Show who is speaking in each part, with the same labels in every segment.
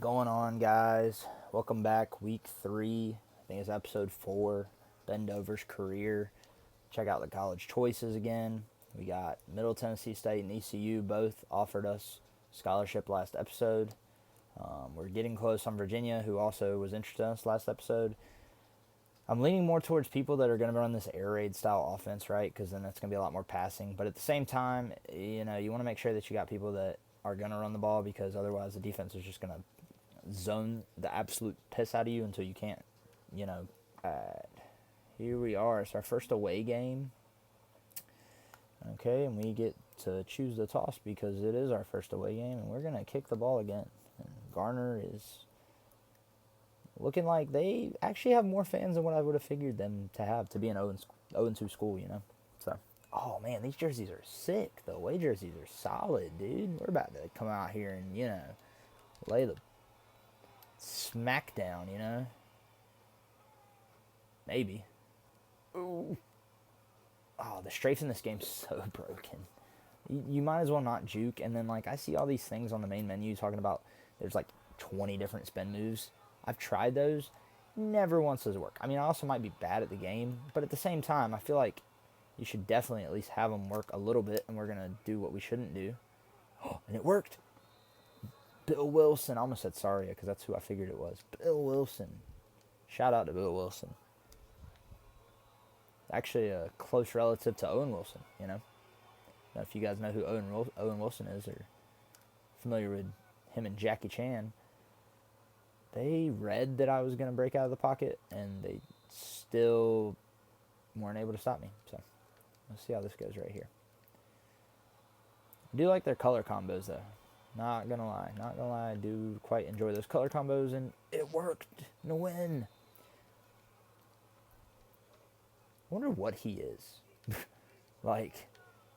Speaker 1: going on, guys? Welcome back, week 3. I think it's episode 4. Bendover's career. Check out the college choices again. We got Middle Tennessee State and ECU both offered us scholarship last episode. We're getting close on Virginia, who also was interested in us last episode. I'm leaning more towards people that are going to run this air raid style offense, right? Because then that's going to be a lot more passing. But at the same time, you want to make sure that you got people that are going to run the ball, because otherwise the defense is just going to zone the absolute piss out of you until you can't, here we are. It's our first away game. Okay, and we get to choose the toss because it is our first away game, and we're going to kick the ball again. And Garner is looking like they actually have more fans than what I would have figured them to have, to be an 0-2 school, So, oh man, these jerseys are sick. The away jerseys are solid, dude. We're about to come out here and, lay the smack down, Maybe. Ooh. Oh, the strafes in this game's so broken. You might as well not juke. And then, I see all these things on the main menu talking about there's, 20 different spin moves. I've tried those. Never once does it work. I mean, I also might be bad at the game, but at the same time, I feel like you should definitely at least have them work a little bit, and we're going to do what we shouldn't do. Oh, and it worked. Bill Wilson. I almost said Saria because that's who I figured it was. Bill Wilson. Shout out to Bill Wilson. Actually a close relative to Owen Wilson, Now, if you guys know who Owen Wilson is or familiar with him and Jackie Chan, they read that I was going to break out of the pocket, and they still weren't able to stop me. So, let's see how this goes right here. I do like their color combos, though. Not going to lie. I do quite enjoy those color combos, and it worked. No win. I wonder what he is.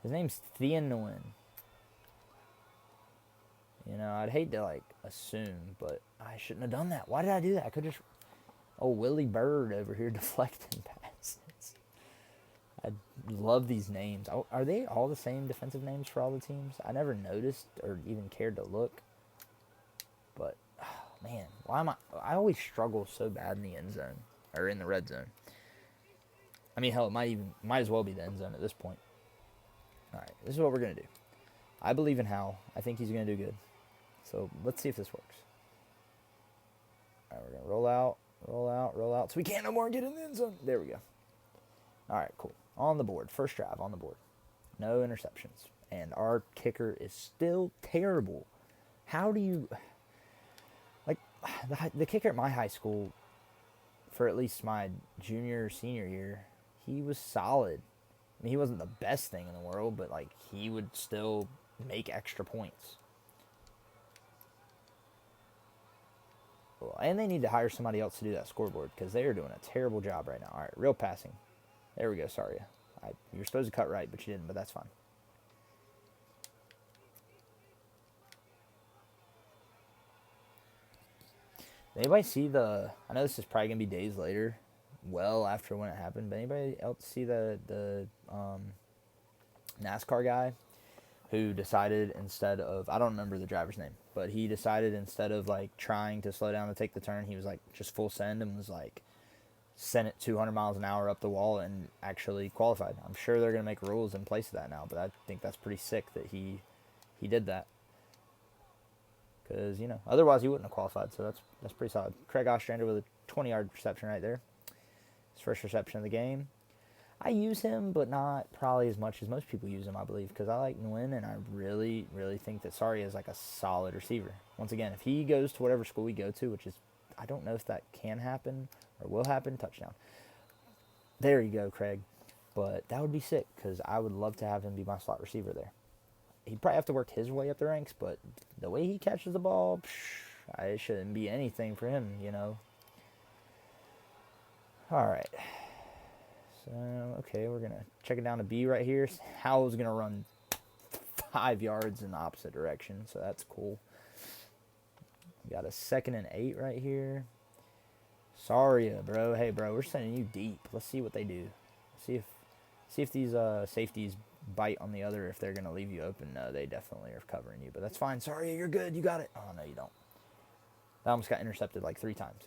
Speaker 1: His name's Thean Nguyen. I'd hate to, assume, but I shouldn't have done that. Why did I do that? I could just... Oh, Willie Bird over here deflecting passes. I love these names. Are they all the same defensive names for all the teams? I never noticed or even cared to look. But, oh, man, why am I always struggle so bad in the end zone. Or in the red zone. I mean, hell, it might as well be the end zone at this point. All right, this is what we're going to do. I believe in Hal. I think he's going to do good. So let's see if this works. All right, we're going to roll out. So we can't no more get in the end zone. There we go. All right, cool. On the board. First drive on the board. No interceptions. And our kicker is still terrible. How do you... the kicker at my high school, for at least my junior or senior year, he was solid. I mean, he wasn't the best thing in the world, but, he would still make extra points. Well, and they need to hire somebody else to do that scoreboard, because they are doing a terrible job right now. All right, real passing. There we go, sorry. You were supposed to cut right, but you didn't, but that's fine. Anybody see I know this is probably going to be days later, well after when it happened, but anybody else see the NASCAR guy who decided instead of, I don't remember the driver's name, but he decided instead of trying to slow down to take the turn, he was just full send and was sent it 200 miles an hour up the wall and actually qualified. I'm sure they're going to make rules in place of that now, but I think that's pretty sick that he did that. Because, otherwise he wouldn't have qualified, so that's pretty solid. Craig Ostrander with a 20-yard reception right there. His first reception of the game. I use him, but not probably as much as most people use him, I believe, because I like Nguyen, and I really, really think that Sari is a solid receiver. Once again, if he goes to whatever school we go to, which is, I don't know if that can happen or will happen, touchdown. There you go, Craig. But that would be sick, because I would love to have him be my slot receiver there. He'd probably have to work his way up the ranks, but the way he catches the ball, it shouldn't be anything for him, All right. So, okay, we're going to check it down to B right here. Howell's going to run 5 yards in the opposite direction, so that's cool. We got a 2nd and 8 right here. Sorry, bro. Hey, bro, we're sending you deep. Let's see what they do. See if these safeties bite on the other, if they're going to leave you open. No, they definitely are covering you, but that's fine. Sorry, you're good. You got it. Oh, no, you don't. That almost got intercepted like 3 times.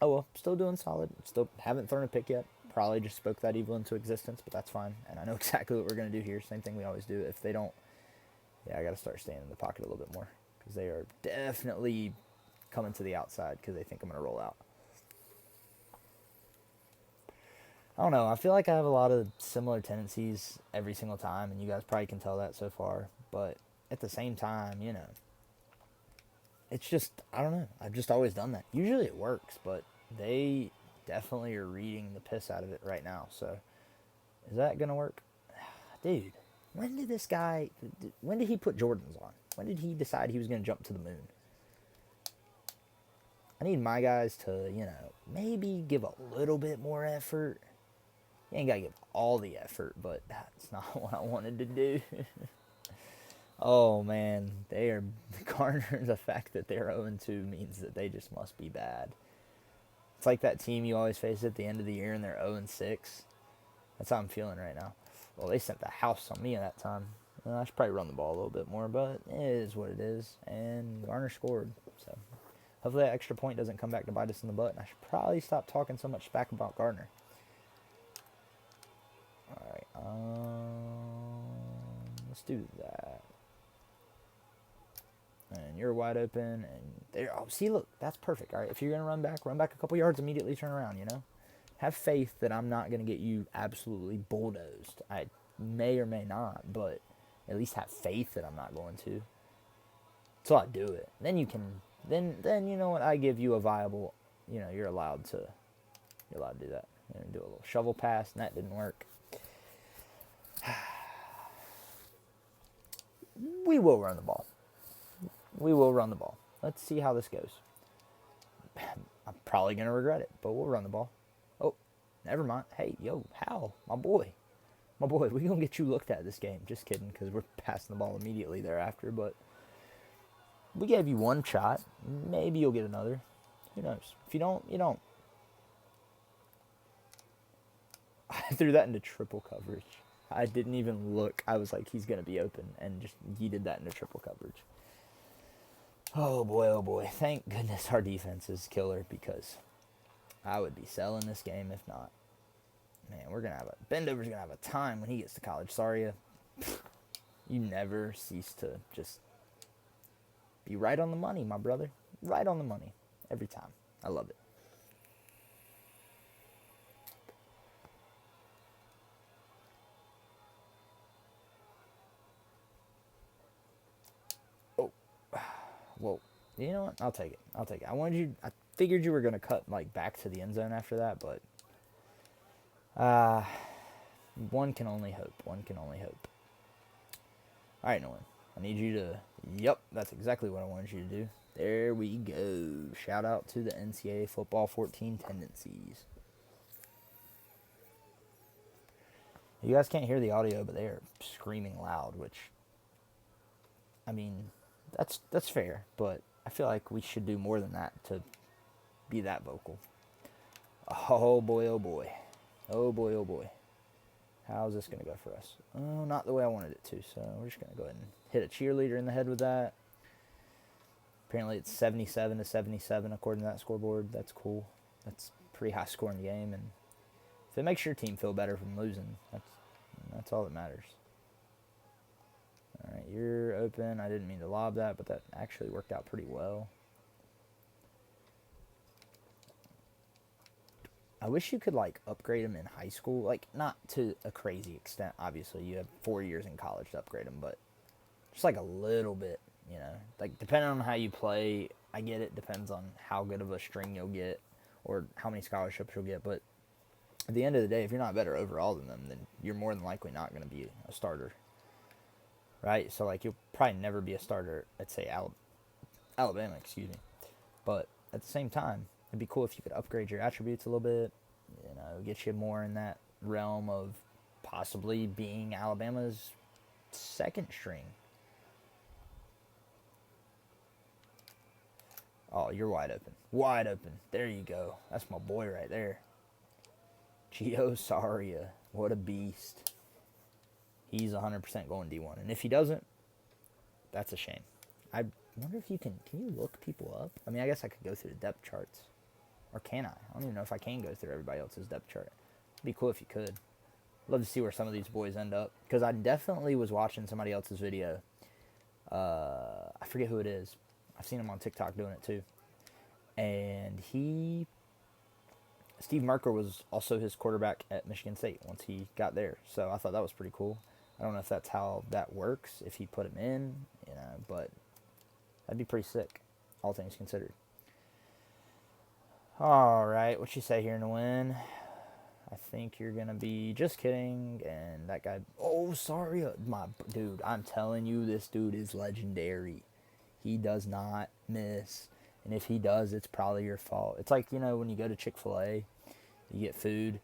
Speaker 1: Oh well, still doing solid. Still haven't thrown a pick yet. Probably just spoke that evil into existence, but that's fine. And I know exactly what we're going to do here. Same thing we always do. If they don't, yeah, I got to start staying in the pocket a little bit more. Because they are definitely coming to the outside because they think I'm going to roll out. I don't know. I feel like I have a lot of similar tendencies every single time, and you guys probably can tell that so far. But at the same time, you know, it's just, I don't know. I've just always done that. Usually it works, but they definitely are reading the piss out of it right now. So is that going to work? Dude, when did he put Jordans on? When did he decide he was going to jump to the moon? I need my guys to, you know, maybe give a little bit more effort. You ain't got to give all the effort, but that's not what I wanted to do. Oh, man. Garner, the fact that they're 0-2 means that they just must be bad. It's like that team you always face at the end of the year and they're 0-6. That's how I'm feeling right now. Well, they sent the house on me at that time. Well, I should probably run the ball a little bit more, but it is what it is. And Garner scored, so hopefully that extra point doesn't come back to bite us in the butt. And I should probably stop talking so much back about Garner. All right, let's do that. And you're wide open, and there. Oh, see, look, that's perfect. All right, if you're gonna run back a couple yards, immediately turn around. You know, have faith that I'm not gonna get you absolutely bulldozed. I may or may not, but at least have faith that I'm not going to. So I do it. Then you can. Then you know what? I give you a viable. You know, you're allowed to do that. And do a little shovel pass, and that didn't work. We will run the ball. Let's see how this goes. I'm probably going to regret it, but we'll run the ball. Oh, never mind. Hey, yo, Hal, my boy, we're going to get you looked at this game. Just kidding, because we're passing the ball immediately thereafter, but we gave you one shot. Maybe you'll get another. Who knows? If you don't, you don't. I threw that into triple coverage. I didn't even look. I was like, he's going to be open, and just yeeted that into triple coverage. Oh boy. Thank goodness our defense is killer, because I would be selling this game if not. Man, Bendover's going to have a time when he gets to college. Sorry, you never cease to just be right on the money, my brother. Right on the money. Every time. I love it. Well, you know what? I'll take it. I figured you were going to cut like back to the end zone after that, but one can only hope. All right, Nolan. I need you to... Yep, that's exactly what I wanted you to do. There we go. Shout out to the NCAA Football 14 tendencies. You guys can't hear the audio, but they are screaming loud, which... I mean... That's fair, but I feel like we should do more than that to be that vocal. Oh boy. How's this going to go for us? Oh, not the way I wanted it to, so we're just going to go ahead and hit a cheerleader in the head with that. Apparently it's 77-77 according to that scoreboard. That's cool. That's a pretty high scoring game, and if it makes your team feel better from losing, that's all that matters. All right, you're open. I didn't mean to lob that, but that actually worked out pretty well. I wish you could, like, upgrade them in high school. Like, not to a crazy extent, obviously. You have 4 years in college to upgrade them, but just, like, a little bit, you know. Like, depending on how you play, I get it. Depends on how good of a string you'll get or how many scholarships you'll get. But at the end of the day, if you're not better overall than them, then you're more than likely not going to be a starter. Right? So, like, you'll probably never be a starter at, say, Alabama, But at the same time, it'd be cool if you could upgrade your attributes a little bit, you know, get you more in that realm of possibly being Alabama's second string. Oh, you're wide open. There you go. That's my boy right there. Gio Saria. What a beast. He's 100% going D1. And if he doesn't, that's a shame. I wonder if you can you look people up? I mean, I guess I could go through the depth charts. Or can I? I don't even know if I can go through everybody else's depth chart. It'd be cool if you could. Love to see where some of these boys end up. Because I definitely was watching somebody else's video. I forget who it is. I've seen him on TikTok doing it too. And Steve Merker was also his quarterback at Michigan State once he got there. So I thought that was pretty cool. I don't know if that's how that works, if he put him in, but that'd be pretty sick, all things considered. All right, what you say here in the win? I think you're going to be just kidding. And that guy, oh, sorry. My dude, I'm telling you, this dude is legendary. He does not miss. And if he does, it's probably your fault. It's like, when you go to Chick-fil-A, you get food,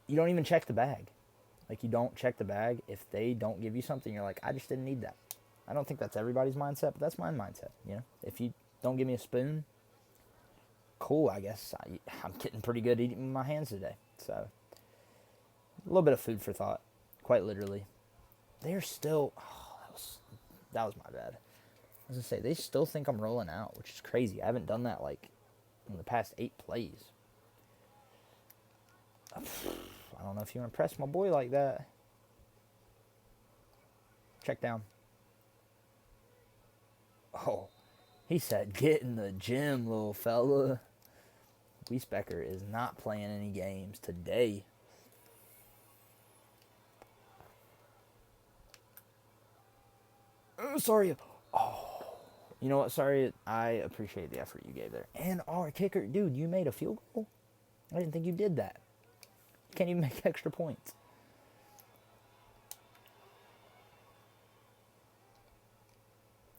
Speaker 1: you don't even check the bag. Like, you don't check the bag. If they don't give you something, you're like, I just didn't need that. I don't think that's everybody's mindset, but that's my mindset. If you don't give me a spoon, cool, I guess. I'm getting pretty good eating with my hands today. So, a little bit of food for thought, quite literally. They're still, that was my bad. I was going to say, they still think I'm rolling out, which is crazy. I haven't done that, in the past 8 plays. I don't know if you want to press my boy like that. Check down. Oh, he said, get in the gym, little fella. Wiesbecker is not playing any games today. Oh, sorry. Oh. You know what? Sorry. I appreciate the effort you gave there. And our kicker, dude, you made a field goal? I didn't think you did that. You can't even make extra points.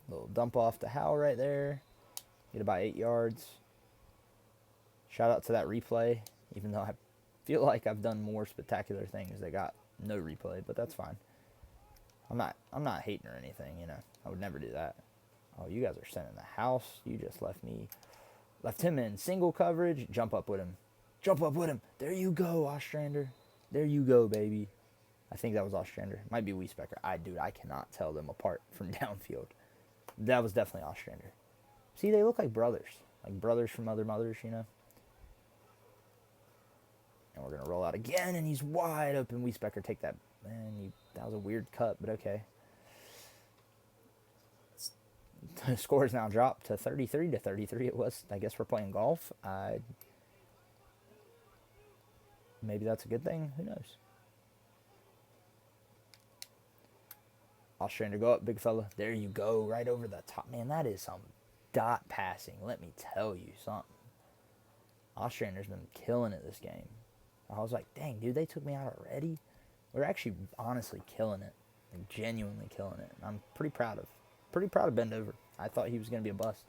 Speaker 1: Little dump off to Howell right there. Get about 8 yards. Shout out to that replay, even though I feel like I've done more spectacular things that got no replay, but that's fine. I'm not hating or anything, I would never do that. Oh, you guys are sending the house. You just left him in single coverage. Jump up with him. Jump up with him. There you go, Ostrander. There you go, baby. I think that was Ostrander. Might be Wiesbecker. I cannot tell them apart from downfield. That was definitely Ostrander. See, they look like brothers. Like brothers from other mothers, And we're going to roll out again, and he's wide open. Wiesbecker, take that. Man, that was a weird cut, but okay. The score is now dropped to 33-33. It was. I guess we're playing golf. Maybe that's a good thing. Who knows? Ostrander, go up, big fella. There you go, right over the top. Man, that is some dot passing. Let me tell you something. Ostrander's been killing it this game. I was like, dang, dude, they took me out already? We're actually honestly killing it. Like, genuinely killing it. I'm pretty proud of Bendover. I thought he was going to be a bust.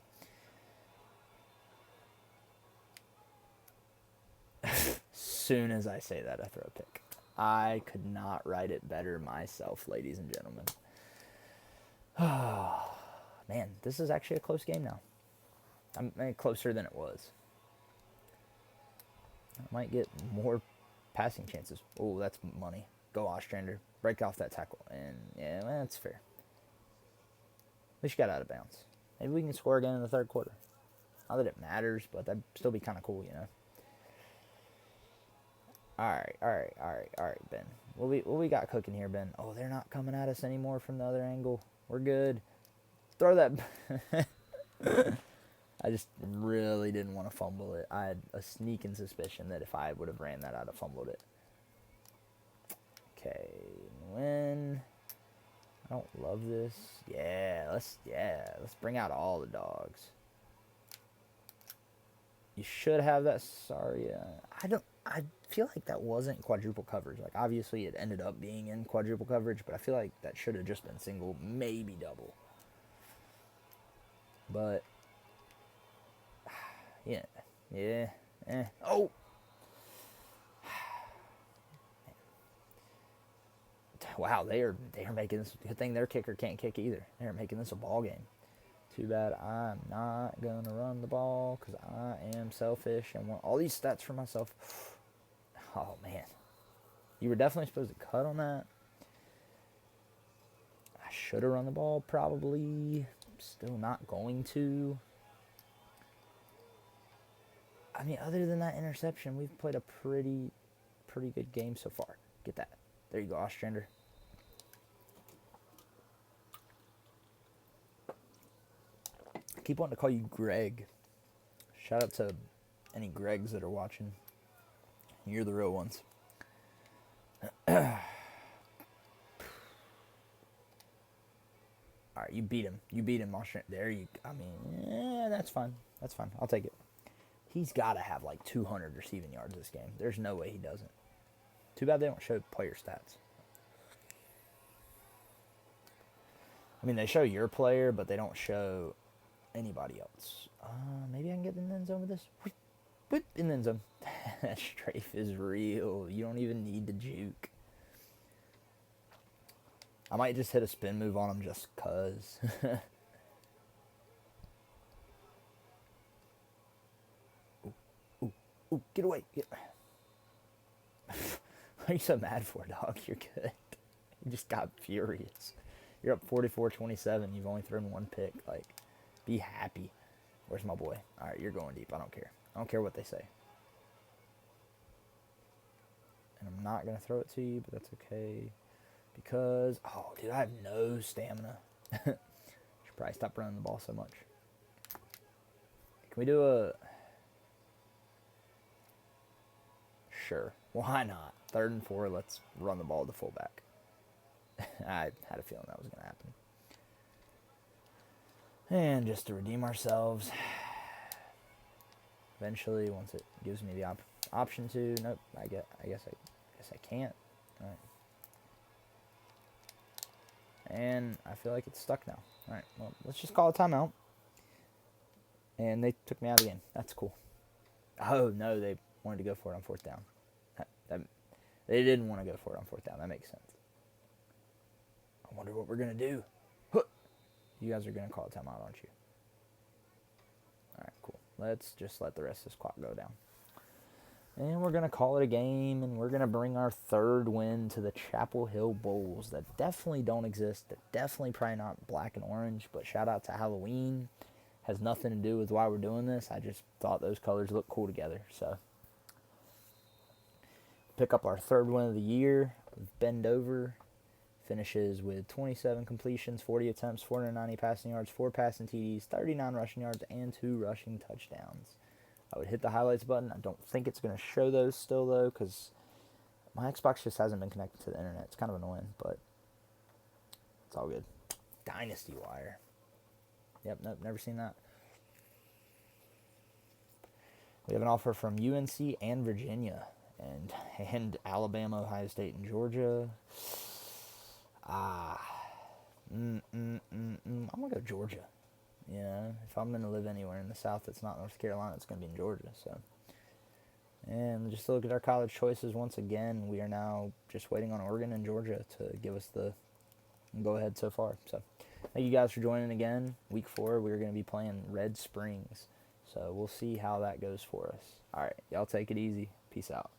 Speaker 1: Soon as I say that, I throw a pick. I could not write it better myself, ladies and gentlemen. Man, this is actually a close game now. I'm closer than it was. I might get more passing chances. Oh, that's money. Go Ostrander. Break off that tackle. And, yeah, well, that's fair. At least you got out of bounds. Maybe we can score again in the third quarter. Not that it matters, but that'd still be kind of cool, All right, Ben. What we got cooking here, Ben? Oh, they're not coming at us anymore from the other angle. We're good. Throw that. I just really didn't want to fumble it. I had a sneaking suspicion that if I would have ran that, I'd have fumbled it. Okay, win. I don't love this. Let's bring out all the dogs. You should have that. Sorry, I feel like that wasn't quadruple coverage. Like, obviously it ended up being in quadruple coverage, but I feel like that should have just been single, maybe double. But oh. Wow, they are making this. Good thing their kicker can't kick either. They're making this a ball game. Too bad I'm not gonna run the ball because I am selfish and want all these stats for myself. Oh man, you were definitely supposed to cut on that. I should have run the ball probably. still not going to. I mean, other than that interception, we've played a pretty good game so far. Get that. There you go, Ostrander. I keep wanting to call you Greg. Shout out to any Gregs that are watching. You're the real ones. Alright, you beat him. You beat him, Ostrander. There you... I mean, yeah, that's fine. That's fine. I'll take it. He's got to have like 200 receiving yards this game. There's no way he doesn't. Too bad they don't show player stats. I mean, they show your player, but they don't show anybody else. Maybe I can get in the end zone with this. Whip in the end zone. That strafe is real. You don't even need to juke. I might just hit a spin move on him just cuz. Ooh, get away. What are you so mad for, dog? You're good. You just got furious. You're up 44-27. You've only thrown one pick. Like, be happy. Where's my boy? All right, you're going deep. I don't care. I don't care what they say. And I'm not going to throw it to you, but that's okay. Because, oh, dude, I have no stamina. Should probably stop running the ball so much. Can we do a... Sure. Why not? 3rd and 4, let's run the ball to fullback. I had a feeling that was going to happen. And just to redeem ourselves, eventually, once it gives me the option to, nope, I guess I can't. All right. And I feel like it's stuck now. All right, well, let's just call a timeout. And they took me out of the game. That's cool. Oh, no, they wanted to go for it on 4th down. They didn't want to go for it on 4th down. That makes sense. I wonder what we're going to do. You guys are going to call a timeout, aren't you? All right, cool. Let's just let the rest of this clock go down. And we're going to call it a game, and we're going to bring our 3rd win to the Chapel Hill Bulls that definitely don't exist. They're definitely probably not black and orange, but shout out to Halloween. Has nothing to do with why we're doing this. I just thought those colors look cool together. So, pick up our 3rd win of the year. Bend over. Finishes with 27 completions, 40 attempts, 490 passing yards, 4 passing TDs, 39 rushing yards, and 2 rushing touchdowns. I would hit the highlights button. I don't think it's going to show those still, though, because my Xbox just hasn't been connected to the internet. It's kind of annoying, but it's all good. Dynasty Wire. Yep, nope, never seen that. We have an offer from UNC and Virginia, and Alabama, Ohio State, and Georgia. I'm going to go Georgia. You know, if I'm going to live anywhere in the South that's not North Carolina, it's going to be in Georgia. So, and just to look at our college choices once again, we are now just waiting on Oregon and Georgia to give us the go-ahead so far. So, thank you guys for joining again. Week 4, we're going to be playing Red Springs. So, we'll see how that goes for us. All right, y'all take it easy. Peace out.